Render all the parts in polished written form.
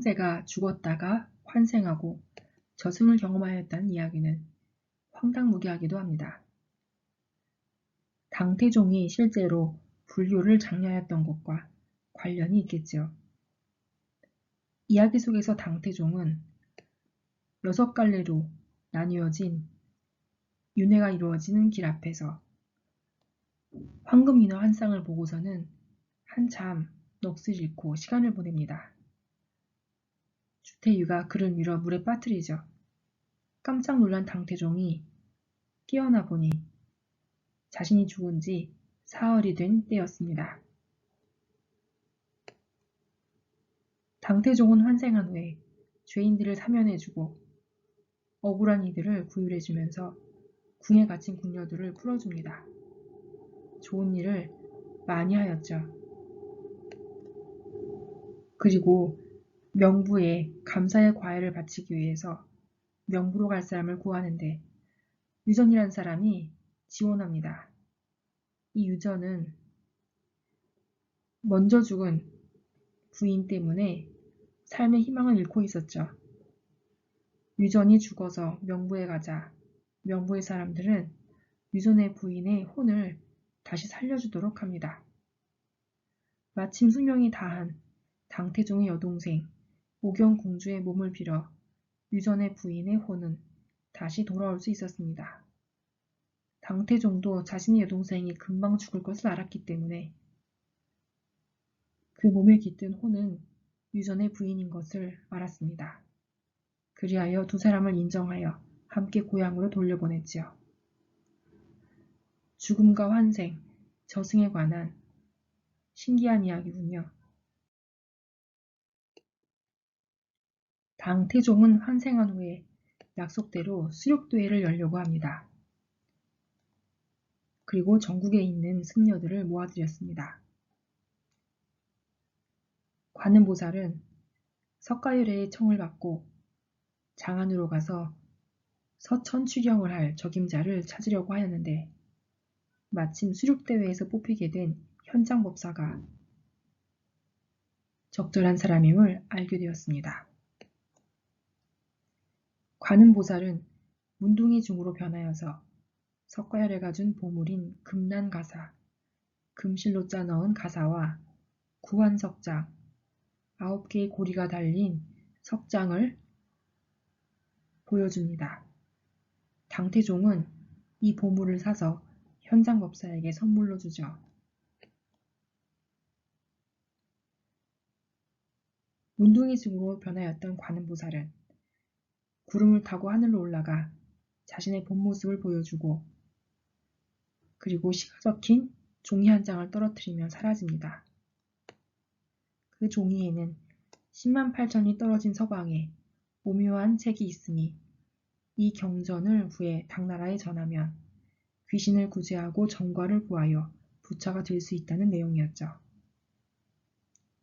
형제가 죽었다가 환생하고 저승을 경험하였다는 이야기는 황당무계하기도 합니다. 당태종이 실제로 불교를 장려하였던 것과 관련이 있겠지요. 이야기 속에서 당태종은 6갈래로 나뉘어진 윤회가 이루어지는 길 앞에서 황금인화 한 쌍을 보고서는 한참 넋을 잃고 시간을 보냅니다. 주태유가 그를 밀어 물에 빠뜨리죠. 깜짝 놀란 당태종이 깨어나 보니 자신이 죽은 지 사흘이 된 때였습니다. 당태종은 환생한 후에 죄인들을 사면해주고 억울한 이들을 구휼해주면서 궁에 갇힌 궁녀들을 풀어줍니다. 좋은 일을 많이 하였죠. 그리고 명부에 감사의 과외를 바치기 위해서 명부로 갈 사람을 구하는데 유전이라는 사람이 지원합니다. 이 유전은 먼저 죽은 부인 때문에 삶의 희망을 잃고 있었죠. 유전이 죽어서 명부에 가자 명부의 사람들은 유전의 부인의 혼을 다시 살려주도록 합니다. 마침 수명이 다한 당태종의 여동생 오경공주의 몸을 빌어 유전의 부인의 혼은 다시 돌아올 수 있었습니다. 당태종도 자신의 여동생이 금방 죽을 것을 알았기 때문에 그 몸에 깃든 혼은 유전의 부인인 것을 알았습니다. 그리하여 두 사람을 인정하여 함께 고향으로 돌려보냈지요. 죽음과 환생, 저승에 관한 신기한 이야기군요. 당태종은 환생한 후에 약속대로 수욕대회를 열려고 합니다. 그리고 전국에 있는 승려들을 모아들였습니다. 관음보살은 석가열애의 청을 받고 장안으로 가서 서천추경을 할 적임자를 찾으려고 하였는데 마침 수륙대회에서 뽑히게 된 현장법사가 적절한 사람임을 알게 되었습니다. 관음보살은 문둥이 중으로 변하여서 석가열애가 준 보물인 금난가사, 금실로 짜넣은 가사와 구환석장, 9개의 고리가 달린 석장을 보여줍니다. 당태종은 이 보물을 사서 현장법사에게 선물로 주죠. 문둥이 중으로 변하였던 관음보살은 구름을 타고 하늘로 올라가 자신의 본 모습을 보여주고 그리고 시가 적힌 종이 한 장을 떨어뜨리며 사라집니다. 그 종이에는 10만 8천이 떨어진 서방에 오묘한 책이 있으니 이 경전을 후에 당나라에 전하면 귀신을 구제하고 정과를 구하여 부처가 될 수 있다는 내용이었죠.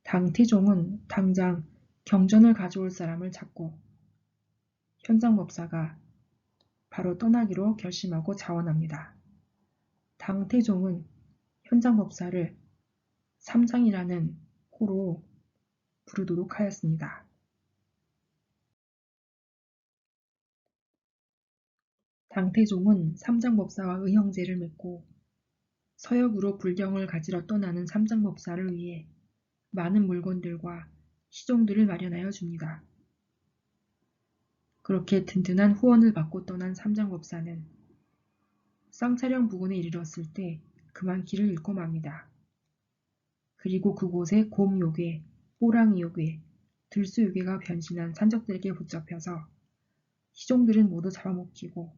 당태종은 당장 경전을 가져올 사람을 찾고 현장법사가 바로 떠나기로 결심하고 자원합니다. 당태종은 현장법사를 삼장이라는 호로 부르도록 하였습니다. 당태종은 삼장법사와 의형제를 맺고 서역으로 불경을 가지러 떠나는 삼장법사를 위해 많은 물건들과 시종들을 마련하여 줍니다. 그렇게 든든한 후원을 받고 떠난 삼장법사는 쌍차령 부근에 이르렀을 때 그만 길을 잃고 맙니다. 그리고 그곳에 곰요괴, 호랑이요괴, 들소요괴가 변신한 산적들에게 붙잡혀서 시종들은 모두 잡아먹히고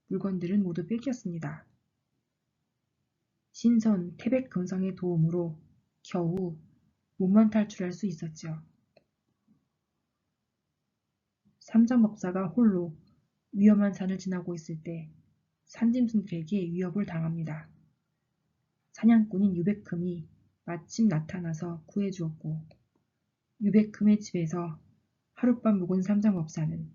물건들은 모두 뺏겼습니다. 신선 태백금성의 도움으로 겨우 몸만 탈출할 수 있었죠. 삼장법사가 홀로 위험한 산을 지나고 있을 때 산짐승들에게 위협을 당합니다. 사냥꾼인 유백금이 마침 나타나서 구해주었고 유백금의 집에서 하룻밤 묵은 삼장법사는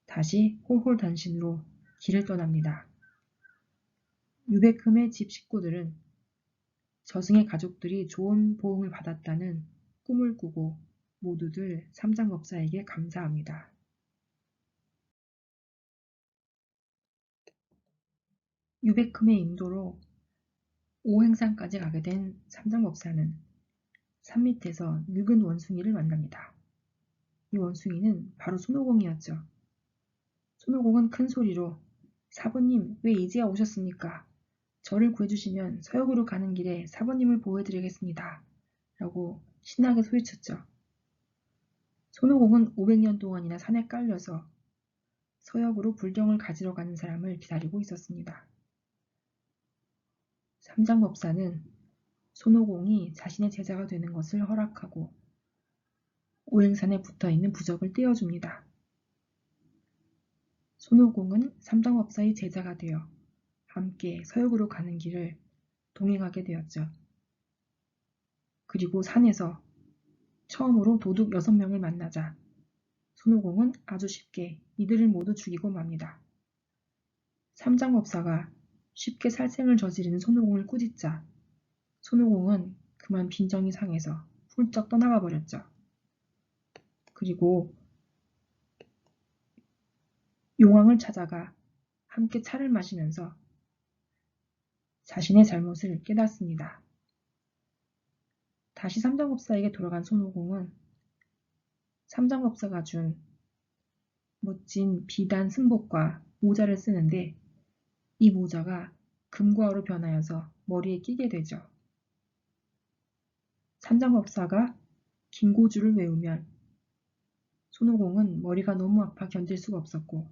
다시 홀홀단신으로 길을 떠납니다. 유백금의 집 식구들은 저승의 가족들이 좋은 보응을 받았다는 꿈을 꾸고 모두들 삼장법사에게 감사합니다. 유베큼의 인도로 오행산까지 가게 된 삼장법사는 산 밑에서 늙은 원숭이를 만납니다. 이 원숭이는 바로 손오공이었죠. 손오공은 큰 소리로 사부님, 왜 이제야 오셨습니까? 저를 구해주시면 서역으로 가는 길에 사부님을 보호해드리겠습니다. 라고 신나게 소리쳤죠. 손오공은 500년 동안이나 산에 깔려서 서역으로 불경을 가지러 가는 사람을 기다리고 있었습니다. 삼장법사는 손오공이 자신의 제자가 되는 것을 허락하고 오행산에 붙어있는 부적을 떼어줍니다. 손오공은 삼장법사의 제자가 되어 함께 서역으로 가는 길을 동행하게 되었죠. 그리고 산에서 처음으로 도둑 6명을 만나자 손오공은 아주 쉽게 이들을 모두 죽이고 맙니다. 삼장법사가 쉽게 살생을 저지르는 손오공을 꾸짖자 손오공은 그만 빈정이 상해서 훌쩍 떠나가 버렸죠. 그리고 용왕을 찾아가 함께 차를 마시면서 자신의 잘못을 깨닫습니다. 다시 삼장법사에게 돌아간 손오공은 삼장법사가 준 멋진 비단 승복과 모자를 쓰는데 이 모자가 금과로 변하여서 머리에 끼게 되죠. 삼장법사가 김고주를 외우면 손오공은 머리가 너무 아파 견딜 수가 없었고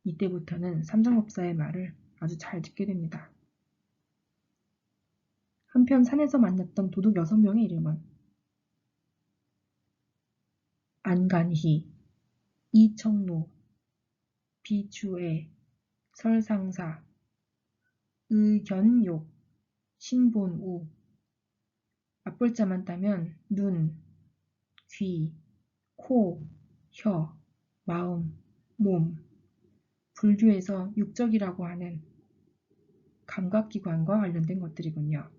이때부터는 삼장법사의 말을 아주 잘 듣게 됩니다. 한편 산에서 만났던 도둑 6명의 이름은 안간희, 이청로, 비추애, 설상사, 의견욕, 신본우, 앞글자만 따면 눈, 귀, 코, 혀, 마음, 몸, 불교에서 육적이라고 하는 감각기관과 관련된 것들이군요.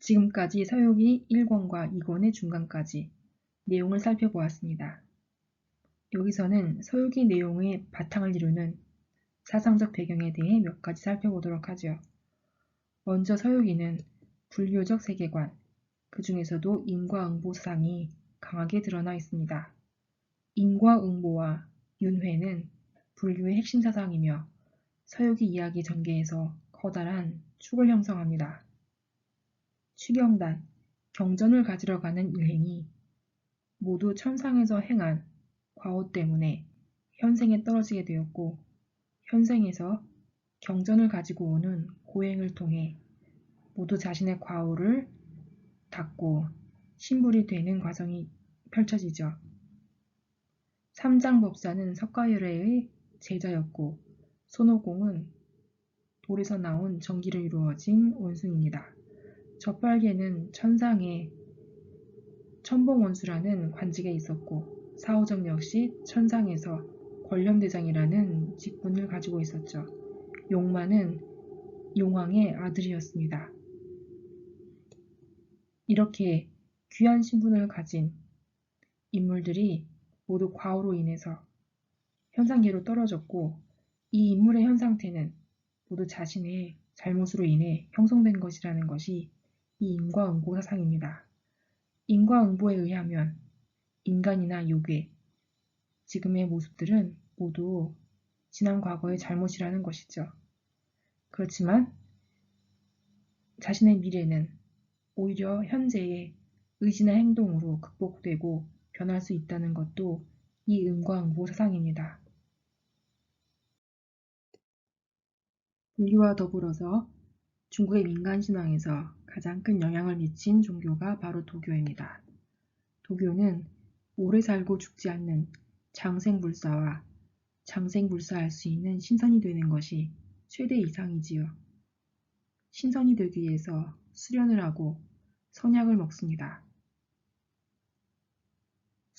지금까지 서유기 1권과 2권의 중간까지 내용을 살펴보았습니다. 여기서는 서유기 내용의 바탕을 이루는 사상적 배경에 대해 몇 가지 살펴보도록 하죠. 먼저 서유기는 불교적 세계관, 그 중에서도 인과응보 사상이 강하게 드러나 있습니다. 인과응보와 윤회는 불교의 핵심 사상이며 서유기 이야기 전개에서 커다란 축을 형성합니다. 취경단, 경전을 가지러 가는 일행이 모두 천상에서 행한 과오 때문에 현생에 떨어지게 되었고 현생에서 경전을 가지고 오는 고행을 통해 모두 자신의 과오를 닦고 신불이 되는 과정이 펼쳐지죠. 삼장법사는 석가열애의 제자였고 손오공은 돌에서 나온 전기로 이루어진 원숭입니다. 젖발개는 천상에 천봉원수라는 관직에 있었고 사오정 역시 천상에서 권령대장이라는 직분을 가지고 있었죠. 용마는 용왕의 아들이었습니다. 이렇게 귀한 신분을 가진 인물들이 모두 과오로 인해서 현상계로 떨어졌고 이 인물의 현 상태는 모두 자신의 잘못으로 인해 형성된 것이라는 것이 이 인과응보 사상입니다. 인과응보에 의하면 인간이나 요괴, 지금의 모습들은 모두 지난 과거의 잘못이라는 것이죠. 그렇지만 자신의 미래는 오히려 현재의 의지나 행동으로 극복되고 변할 수 있다는 것도 이 인과응보 사상입니다. 불교와 더불어서 중국의 민간신앙에서 가장 큰 영향을 미친 종교가 바로 도교입니다. 도교는 오래 살고 죽지 않는 장생불사와 장생불사할 수 있는 신선이 되는 것이 최대 이상이지요. 신선이 되기 위해서 수련을 하고 선약을 먹습니다.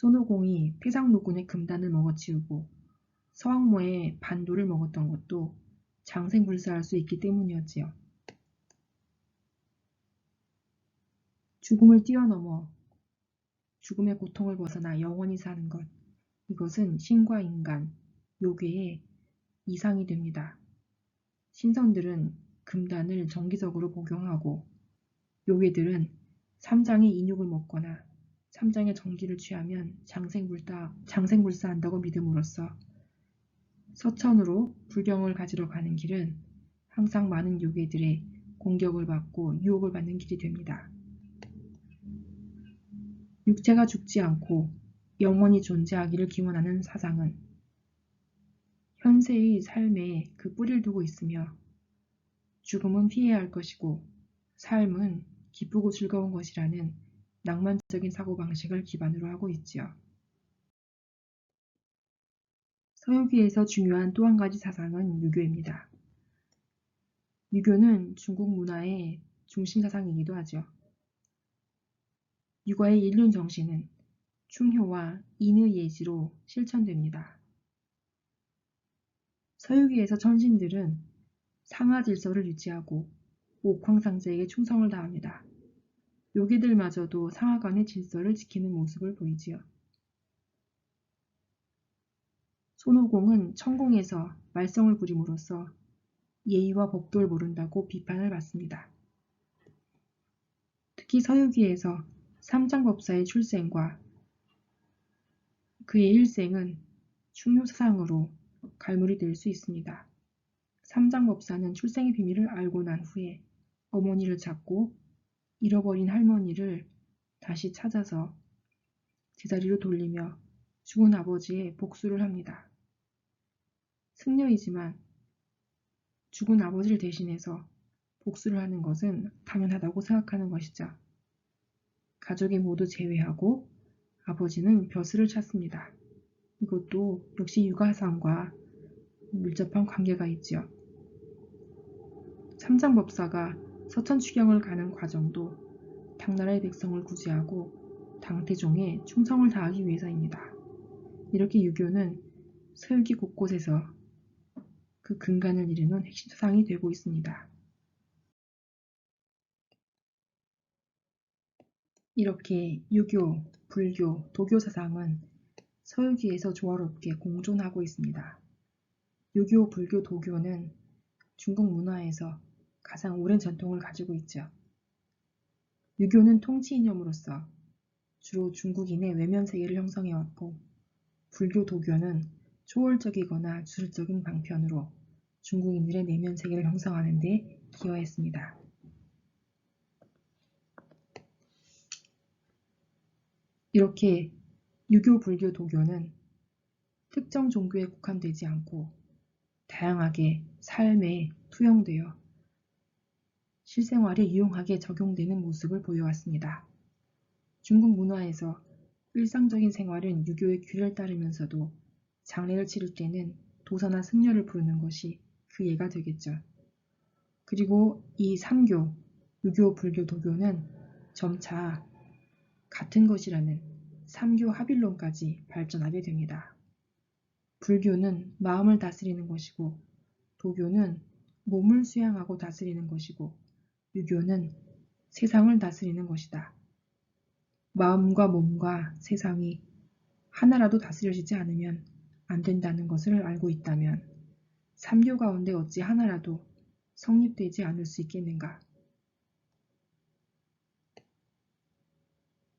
손오공이 패상노군의 금단을 먹어치우고 서왕모의 반도를 먹었던 것도 장생불사할 수 있기 때문이었지요. 죽음을 뛰어넘어 죽음의 고통을 벗어나 영원히 사는 것, 이것은 신과 인간, 요괴의 이상이 됩니다. 신선들은 금단을 정기적으로 복용하고 요괴들은 삼장의 인육을 먹거나 삼장의 정기를 취하면 장생불사한다고 믿음으로써 서천으로 불경을 가지러 가는 길은 항상 많은 요괴들의 공격을 받고 유혹을 받는 길이 됩니다. 육체가 죽지 않고 영원히 존재하기를 기원하는 사상은 현세의 삶에 그 뿌리를 두고 있으며 죽음은 피해야 할 것이고 삶은 기쁘고 즐거운 것이라는 낭만적인 사고방식을 기반으로 하고 있지요. 서유기에서 중요한 또 한 가지 사상은 유교입니다. 유교는 중국 문화의 중심 사상이기도 하죠. 육아의 일륜 정신은 충효와 인의 예지로 실천됩니다. 서유기에서 천신들은 상하 질서를 유지하고 옥황상제에게 충성을 다합니다. 요괴들마저도 상하간의 질서를 지키는 모습을 보이지요. 손오공은 천공에서 말썽을 부림으로써 예의와 법도를 모른다고 비판을 받습니다. 특히 서유기에서 삼장법사의 출생과 그의 일생은 충효사상으로 갈무리 될 수 있습니다. 삼장법사는 출생의 비밀을 알고 난 후에 어머니를 찾고 잃어버린 할머니를 다시 찾아서 제자리로 돌리며 죽은 아버지의 복수를 합니다. 승려이지만 죽은 아버지를 대신해서 복수를 하는 것은 당연하다고 생각하는 것이죠. 가족이 모두 제외하고 아버지는 벼슬을 찾습니다. 이것도 역시 육아상과 밀접한 관계가 있지요. 삼장법사가 서천 추경을 가는 과정도 당나라의 백성을 구제하고 당태종에 충성을 다하기 위해서입니다. 이렇게 유교는 서유기 곳곳에서 그 근간을 이루는 핵심 사상이 되고 있습니다. 이렇게 유교, 불교, 도교 사상은 서유기에서 조화롭게 공존하고 있습니다. 유교, 불교, 도교는 중국 문화에서 가장 오랜 전통을 가지고 있죠. 유교는 통치 이념으로서 주로 중국인의 외면 세계를 형성해왔고, 불교, 도교는 초월적이거나 주술적인 방편으로 중국인들의 내면 세계를 형성하는 데 기여했습니다. 이렇게 유교, 불교, 도교는 특정 종교에 국한되지 않고 다양하게 삶에 투영되어 실생활에 유용하게 적용되는 모습을 보여왔습니다. 중국 문화에서 일상적인 생활은 유교의 규례를 따르면서도 장례를 치를 때는 도사나 승려를 부르는 것이 그 예가 되겠죠. 그리고 이 3교, 유교, 불교, 도교는 점차 같은 것이라는 3교 합일론까지 발전하게 됩니다. 불교는 마음을 다스리는 것이고 도교는 몸을 수양하고 다스리는 것이고 유교는 세상을 다스리는 것이다. 마음과 몸과 세상이 하나라도 다스려지지 않으면 안 된다는 것을 알고 있다면 3교 가운데 어찌 하나라도 성립되지 않을 수 있겠는가.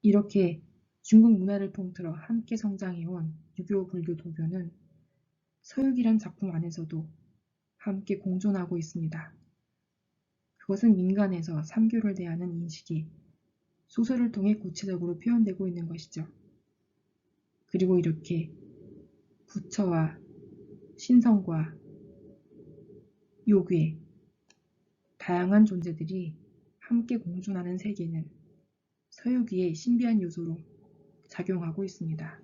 이렇게 중국 문화를 통틀어 함께 성장해온 유교, 불교, 도교는 서유기란 작품 안에서도 함께 공존하고 있습니다. 그것은 민간에서 3교를 대하는 인식이 소설을 통해 구체적으로 표현되고 있는 것이죠. 그리고 이렇게 부처와 신성과 요괴, 다양한 존재들이 함께 공존하는 세계는 서유기의 신비한 요소로 작용하고 있습니다.